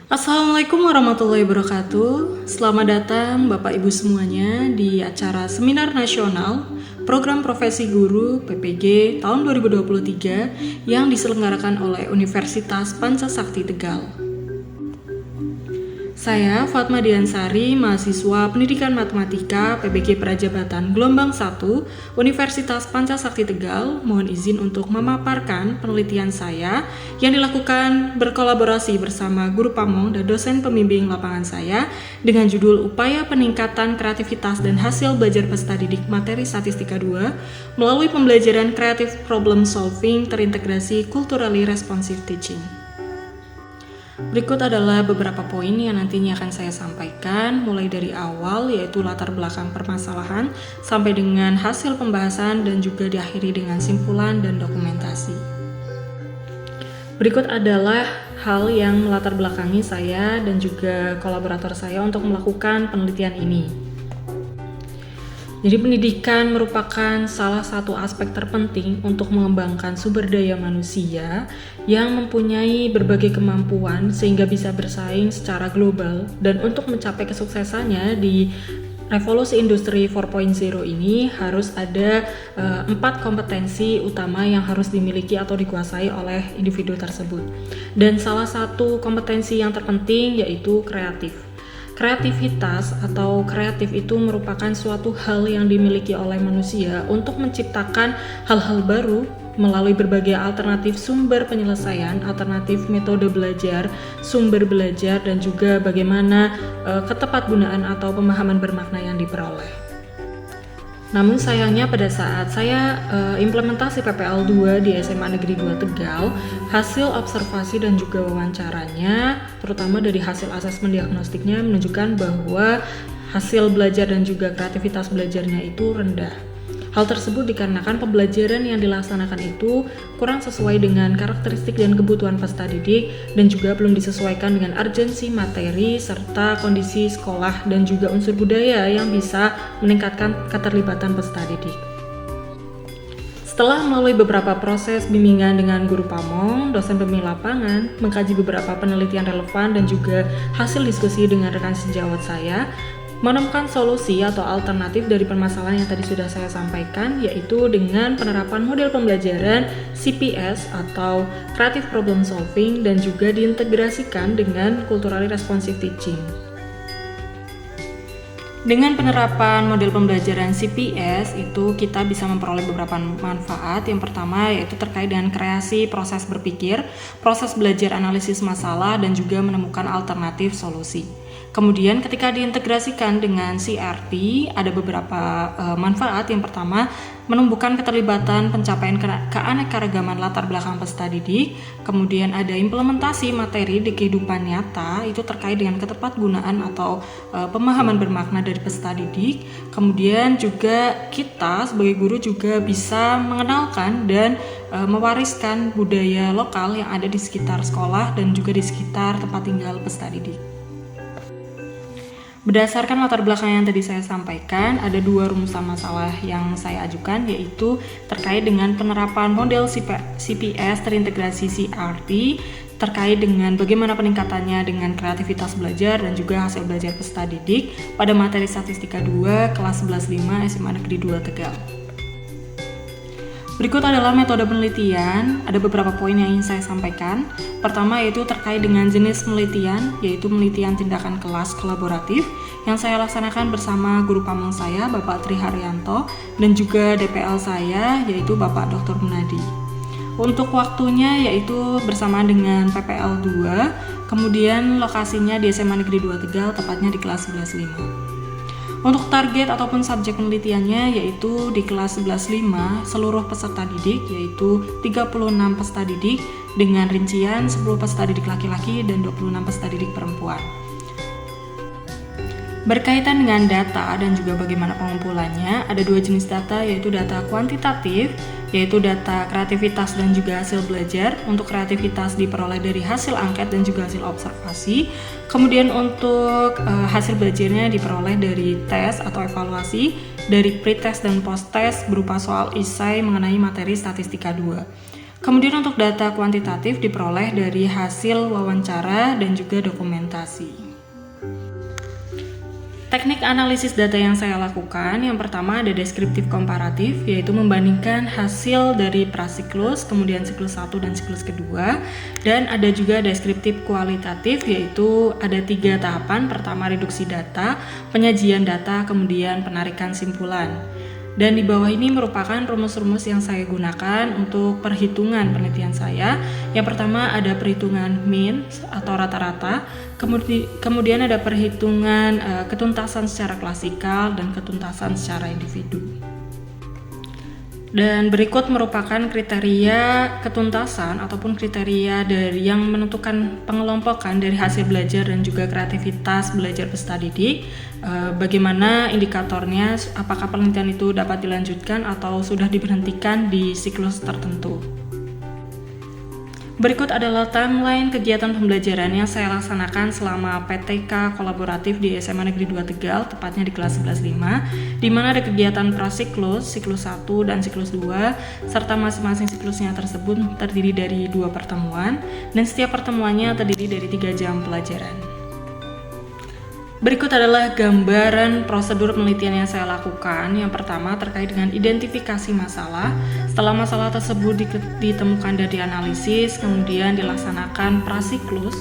Assalamualaikum warahmatullahi wabarakatuh. Selamat datang Bapak Ibu semuanya di acara Seminar Nasional Program Profesi Guru PPG tahun 2023 yang diselenggarakan oleh Universitas Pancasakti Tegal. Saya Fatma Diansari, mahasiswa Pendidikan Matematika PBG Prajabatan Gelombang 1 Universitas Pancasakti Tegal, mohon izin untuk memaparkan penelitian saya yang dilakukan berkolaborasi bersama guru pamong dan dosen pembimbing lapangan saya dengan judul Upaya Peningkatan Kreativitas dan Hasil Belajar Peserta Didik Materi Statistika 2 melalui pembelajaran Creative Problem Solving terintegrasi Culturally Responsive Teaching. Berikut adalah beberapa poin yang nantinya akan saya sampaikan, mulai dari awal yaitu latar belakang permasalahan sampai dengan hasil pembahasan dan juga diakhiri dengan simpulan dan dokumentasi. Berikut adalah hal yang melatar belakangi saya dan juga kolaborator saya untuk melakukan penelitian ini. Jadi pendidikan merupakan salah satu aspek terpenting untuk mengembangkan sumber daya manusia yang mempunyai berbagai kemampuan sehingga bisa bersaing secara global, dan untuk mencapai kesuksesannya di revolusi industri 4.0 ini harus ada 4 kompetensi utama yang harus dimiliki atau dikuasai oleh individu tersebut. Dan salah satu kompetensi yang terpenting yaitu kreatif. Kreativitas atau kreatif itu merupakan suatu hal yang dimiliki oleh manusia untuk menciptakan hal-hal baru melalui berbagai alternatif sumber penyelesaian, alternatif metode belajar, sumber belajar, dan juga bagaimana ketepatgunaan atau pemahaman bermakna yang diperoleh. Namun sayangnya pada saat saya implementasi PPL 2 di SMA Negeri 2 Tegal, hasil observasi dan juga wawancaranya, terutama dari hasil asesmen diagnostiknya, menunjukkan bahwa hasil belajar dan juga kreativitas belajarnya itu rendah. Hal tersebut dikarenakan pembelajaran yang dilaksanakan itu kurang sesuai dengan karakteristik dan kebutuhan peserta didik dan juga belum disesuaikan dengan urgensi materi serta kondisi sekolah dan juga unsur budaya yang bisa meningkatkan keterlibatan peserta didik. Setelah melalui beberapa proses bimbingan dengan guru pamong, dosen pembimbing lapangan, mengkaji beberapa penelitian relevan dan juga hasil diskusi dengan rekan sejawat saya, menemukan solusi atau alternatif dari permasalahan yang tadi sudah saya sampaikan, yaitu dengan penerapan model pembelajaran CPS atau Creative Problem Solving dan juga diintegrasikan dengan Culturally Responsive Teaching. Dengan penerapan model pembelajaran CPS itu kita bisa memperoleh beberapa manfaat. Yang pertama yaitu terkait dengan kreasi proses berpikir, proses belajar analisis masalah, dan juga menemukan alternatif solusi. Kemudian ketika diintegrasikan dengan CRT ada beberapa manfaat. Yang pertama, menumbuhkan keterlibatan pencapaian keanekaragaman latar belakang peserta didik. Kemudian ada implementasi materi di kehidupan nyata, itu terkait dengan ketepatgunaan atau pemahaman bermakna dari peserta didik. Kemudian juga kita sebagai guru juga bisa mengenalkan dan mewariskan budaya lokal yang ada di sekitar sekolah dan juga di sekitar tempat tinggal peserta didik. Berdasarkan latar belakang yang tadi saya sampaikan, ada 2 rumusan masalah yang saya ajukan, yaitu terkait dengan penerapan model CPS terintegrasi CRT, terkait dengan bagaimana peningkatannya dengan kreativitas belajar dan juga hasil belajar peserta didik pada materi Statistika 2 kelas 11-5 SMA Negeri 2 Tegal. Berikut adalah metode penelitian, ada beberapa poin yang ingin saya sampaikan. Pertama yaitu terkait dengan jenis penelitian, yaitu penelitian tindakan kelas kolaboratif yang saya laksanakan bersama guru pamong saya, Bapak Tri Haryanto, dan juga DPL saya, yaitu Bapak Dr. Munadi. Untuk waktunya yaitu bersamaan dengan PPL 2, kemudian lokasinya di SMA Negeri 2 Tegal, tepatnya di kelas 11-5. Untuk target ataupun subjek penelitiannya yaitu di kelas 11-5 seluruh peserta didik, yaitu 36 peserta didik dengan rincian 10 peserta didik laki-laki dan 26 peserta didik perempuan. Berkaitan dengan data dan juga bagaimana pengumpulannya, ada 2 jenis data, yaitu data kuantitatif, yaitu data kreativitas dan juga hasil belajar. Untuk kreativitas diperoleh dari hasil angket dan juga hasil observasi. Kemudian untuk hasil belajarnya diperoleh dari tes atau evaluasi, dari pre-test dan post-test berupa soal esai mengenai materi Statistika 2. Kemudian untuk data kuantitatif diperoleh dari hasil wawancara dan juga dokumentasi. Teknik analisis data yang saya lakukan, yang pertama ada deskriptif komparatif, yaitu membandingkan hasil dari prasiklus, kemudian siklus 1 dan siklus kedua, dan ada juga deskriptif kualitatif, yaitu ada 3 tahapan. Pertama reduksi data, penyajian data, kemudian penarikan simpulan. Dan di bawah ini merupakan rumus-rumus yang saya gunakan untuk perhitungan penelitian saya. Yang pertama ada perhitungan mean atau rata-rata, kemudian ada perhitungan ketuntasan secara klasikal dan ketuntasan secara individu. Dan berikut merupakan kriteria ketuntasan ataupun kriteria dari yang menentukan pengelompokan dari hasil belajar dan juga kreativitas belajar peserta didik. Bagaimana indikatornya, apakah penelitian itu dapat dilanjutkan atau sudah diberhentikan di siklus tertentu. Berikut adalah timeline kegiatan pembelajaran yang saya laksanakan selama PTK kolaboratif di SMA Negeri 2 Tegal, tepatnya di kelas 11.5, di mana ada kegiatan prasiklus, siklus 1 dan siklus 2, serta masing-masing siklusnya tersebut terdiri dari 2 pertemuan, dan setiap pertemuannya terdiri dari 3 jam pelajaran. Berikut adalah gambaran prosedur penelitian yang saya lakukan. Yang pertama terkait dengan identifikasi masalah. Setelah masalah tersebut ditemukan dan dianalisis, kemudian dilaksanakan prasiklus.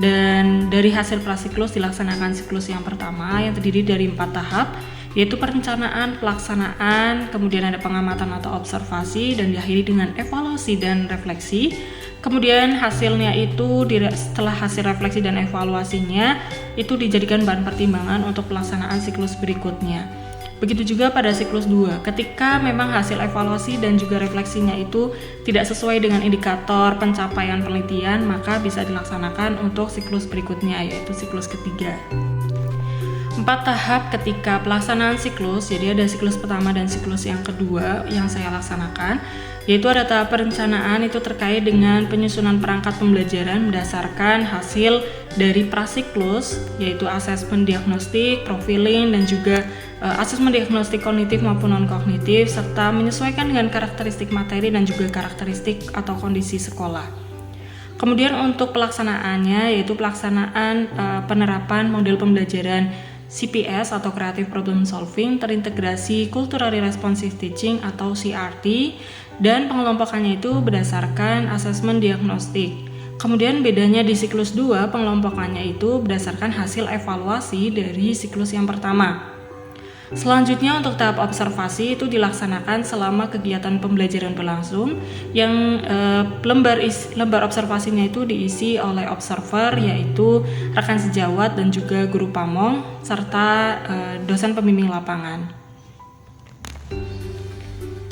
Dan dari hasil prasiklus dilaksanakan siklus yang pertama yang terdiri dari 4 tahap, yaitu perencanaan, pelaksanaan, kemudian ada pengamatan atau observasi, dan diakhiri dengan evaluasi dan refleksi. Kemudian hasilnya itu setelah hasil refleksi dan evaluasinya itu dijadikan bahan pertimbangan untuk pelaksanaan siklus berikutnya. Begitu juga pada siklus 2, ketika memang hasil evaluasi dan juga refleksinya itu tidak sesuai dengan indikator pencapaian penelitian, maka bisa dilaksanakan untuk siklus berikutnya, yaitu siklus ketiga. 4 tahap ketika pelaksanaan siklus, jadi ada siklus pertama dan siklus yang kedua yang saya laksanakan, yaitu ada tahap perencanaan, itu terkait dengan penyusunan perangkat pembelajaran berdasarkan hasil dari prasiklus, yaitu asesmen diagnostik, profiling, dan juga asesmen diagnostik kognitif maupun non-kognitif, serta menyesuaikan dengan karakteristik materi dan juga karakteristik atau kondisi sekolah. Kemudian untuk pelaksanaannya, yaitu pelaksanaan penerapan model pembelajaran CPS atau Creative Problem Solving terintegrasi Culturally Responsive Teaching atau CRT, dan pengelompokannya itu berdasarkan asesmen diagnostik. Kemudian bedanya di siklus 2, pengelompokannya itu berdasarkan hasil evaluasi dari siklus yang pertama. Selanjutnya untuk tahap observasi itu dilaksanakan selama kegiatan pembelajaran berlangsung, yang lembar observasinya itu diisi oleh observer, yaitu rekan sejawat dan juga guru pamong serta dosen pembimbing lapangan.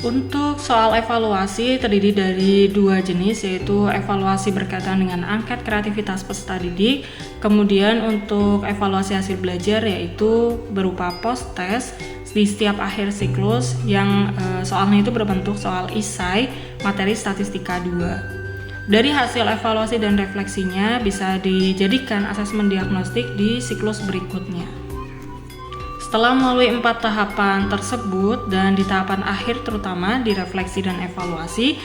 Untuk soal evaluasi terdiri dari 2 jenis, yaitu evaluasi berkaitan dengan angket kreativitas peserta didik. Kemudian untuk evaluasi hasil belajar yaitu berupa post test di setiap akhir siklus yang soalnya itu berbentuk soal esai materi statistika 2. Dari hasil evaluasi dan refleksinya bisa dijadikan asesmen diagnostik di siklus berikutnya. Setelah melalui 4 tahapan tersebut dan di tahapan akhir terutama di refleksi dan evaluasi,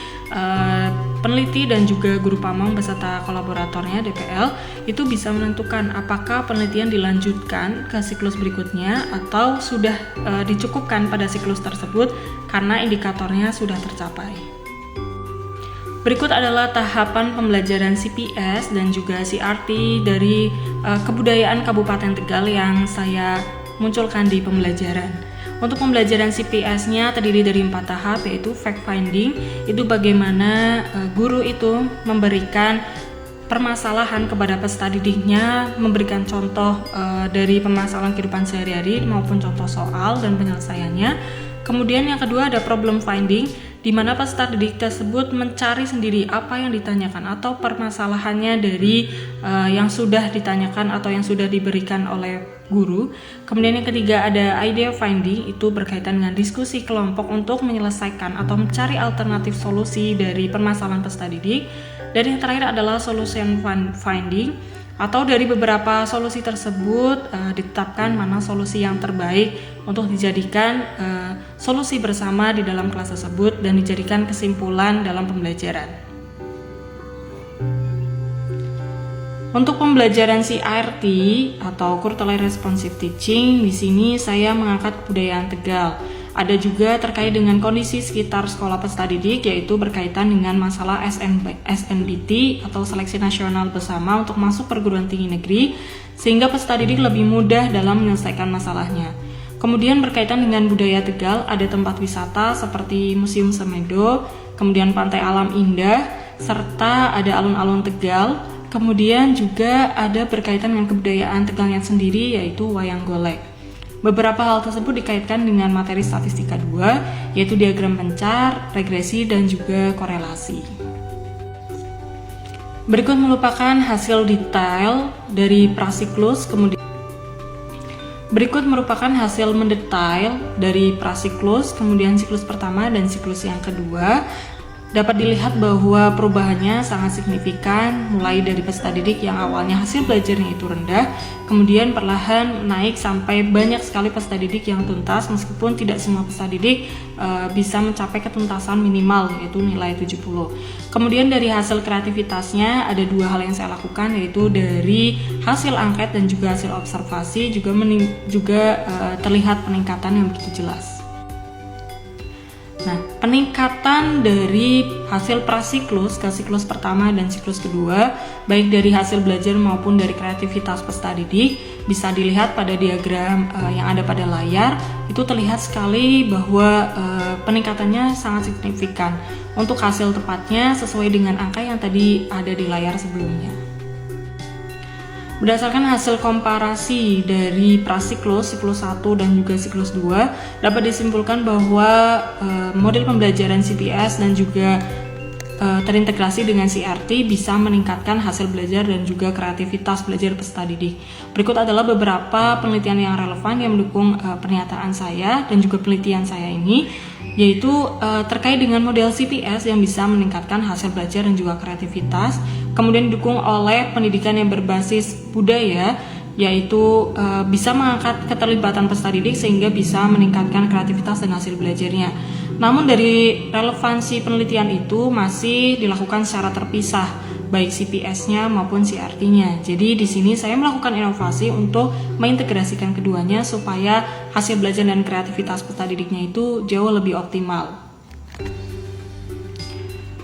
peneliti dan juga guru pamong beserta kolaboratornya DPL itu bisa menentukan apakah penelitian dilanjutkan ke siklus berikutnya atau sudah dicukupkan pada siklus tersebut karena indikatornya sudah tercapai. Berikut adalah tahapan pembelajaran CPS dan juga CRT dari kebudayaan Kabupaten Tegal yang saya munculkan di pembelajaran. Untuk pembelajaran CPS-nya terdiri dari 4 tahap, yaitu fact finding, itu bagaimana guru itu memberikan permasalahan kepada peserta didiknya, memberikan contoh dari permasalahan kehidupan sehari-hari maupun contoh soal dan penyelesaiannya. Kemudian yang kedua ada problem finding, di mana peserta didik tersebut mencari sendiri apa yang ditanyakan atau permasalahannya dari yang sudah ditanyakan atau yang sudah diberikan oleh guru. Kemudian yang ketiga ada idea finding, itu berkaitan dengan diskusi kelompok untuk menyelesaikan atau mencari alternatif solusi dari permasalahan peserta didik. Dan yang terakhir adalah solution finding, Atau dari beberapa solusi tersebut ditetapkan mana solusi yang terbaik untuk dijadikan solusi bersama di dalam kelas tersebut dan dijadikan kesimpulan dalam pembelajaran. Untuk pembelajaran CRT atau Quarterly Responsive Teaching, di sini saya mengangkat kebudayaan Tegal. Ada juga terkait dengan kondisi sekitar sekolah peserta didik, yaitu berkaitan dengan masalah SNBT atau Seleksi Nasional Bersama untuk masuk perguruan tinggi negeri, sehingga peserta didik lebih mudah dalam menyelesaikan masalahnya. Kemudian berkaitan dengan budaya Tegal, ada tempat wisata seperti Museum Semedo, kemudian Pantai Alam Indah, serta ada alun-alun Tegal. Kemudian juga ada berkaitan dengan kebudayaan Tegalnya sendiri, yaitu wayang golek. Beberapa hal tersebut dikaitkan dengan materi statistika 2, yaitu diagram pencar, regresi, dan juga korelasi. Berikut merupakan hasil detail dari prasiklus, mendetail dari prasiklus, kemudian siklus pertama dan siklus yang kedua. Dapat dilihat bahwa perubahannya sangat signifikan, mulai dari peserta didik yang awalnya hasil belajarnya itu rendah, kemudian perlahan naik sampai banyak sekali peserta didik yang tuntas, meskipun tidak semua peserta didik bisa mencapai ketuntasan minimal, yaitu nilai 70. Kemudian dari hasil kreativitasnya ada dua hal yang saya lakukan, yaitu dari hasil angket dan juga hasil observasi juga terlihat peningkatan yang begitu jelas. Nah, peningkatan dari hasil prasiklus ke siklus pertama dan siklus kedua, baik dari hasil belajar maupun dari kreativitas peserta didik, bisa dilihat pada diagram yang ada pada layar. Itu terlihat sekali bahwa peningkatannya sangat signifikan. Untuk hasil tepatnya sesuai dengan angka yang tadi ada di layar sebelumnya. Berdasarkan hasil komparasi dari prasiklus, siklus 1 dan juga siklus 2, dapat disimpulkan bahwa model pembelajaran CPS dan juga terintegrasi dengan CRT bisa meningkatkan hasil belajar dan juga kreativitas belajar peserta didik. Berikut adalah beberapa penelitian yang relevan yang mendukung pernyataan saya dan juga penelitian saya ini, yaitu terkait dengan model CPS yang bisa meningkatkan hasil belajar dan juga kreativitas, kemudian didukung oleh pendidikan yang berbasis budaya, yaitu bisa mengangkat keterlibatan peserta didik sehingga bisa meningkatkan kreativitas dan hasil belajarnya. Namun dari relevansi penelitian itu masih dilakukan secara terpisah, baik CPS-nya maupun CRT-nya. Jadi di sini saya melakukan inovasi untuk mengintegrasikan keduanya supaya hasil belajar dan kreativitas peserta didiknya itu jauh lebih optimal.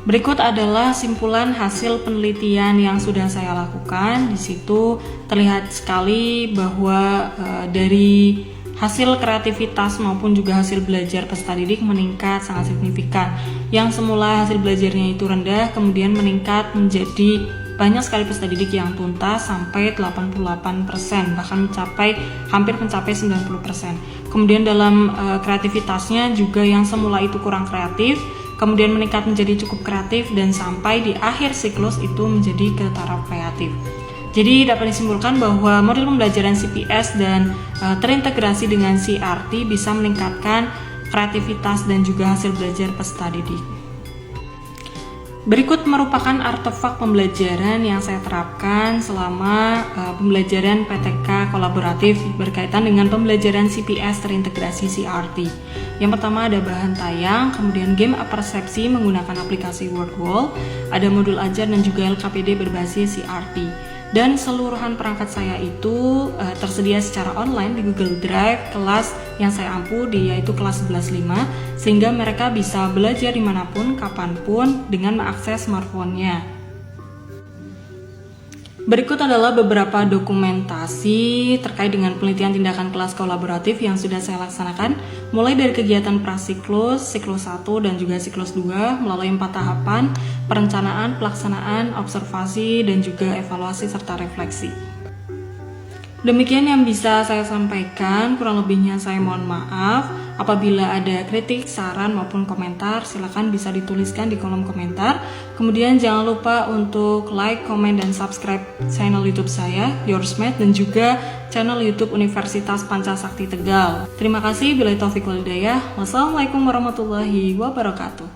Berikut adalah simpulan hasil penelitian yang sudah saya lakukan. Di situ terlihat sekali bahwa dari hasil kreativitas maupun juga hasil belajar peserta didik meningkat sangat signifikan. Yang semula hasil belajarnya itu rendah, kemudian meningkat menjadi banyak sekali peserta didik yang tuntas sampai 88%, bahkan hampir mencapai 90%. Kemudian dalam kreativitasnya juga yang semula itu kurang kreatif, kemudian meningkat menjadi cukup kreatif dan sampai di akhir siklus itu menjadi ke taraf kreatif. Jadi dapat disimpulkan bahwa model pembelajaran CPS dan terintegrasi dengan CRT bisa meningkatkan kreativitas dan juga hasil belajar peserta didik. Berikut merupakan artefak pembelajaran yang saya terapkan selama pembelajaran PTK kolaboratif berkaitan dengan pembelajaran CPS terintegrasi CRT. Yang pertama ada bahan tayang, kemudian game apersepsi menggunakan aplikasi WordWall, ada modul ajar dan juga LKPD berbasis CRT. Dan seluruhan perangkat saya itu tersedia secara online di Google Drive kelas yang saya ampu, yaitu kelas 11.5, sehingga mereka bisa belajar dimanapun, kapanpun dengan mengakses smartphone-nya. Berikut adalah beberapa dokumentasi terkait dengan penelitian tindakan kelas kolaboratif yang sudah saya laksanakan, mulai dari kegiatan prasiklus, siklus 1 dan juga siklus 2 melalui 4 tahapan, perencanaan, pelaksanaan, observasi, dan juga evaluasi serta refleksi. Demikian yang bisa saya sampaikan, kurang lebihnya saya mohon maaf. Apabila ada kritik, saran maupun komentar, silakan bisa dituliskan di kolom komentar. Kemudian jangan lupa untuk like, komen, dan subscribe channel YouTube saya, Yoursmed, dan juga channel YouTube Universitas Pancasakti Tegal. Terima kasih. Billahi taufiq wal hidayah. Wassalamualaikum warahmatullahi wabarakatuh.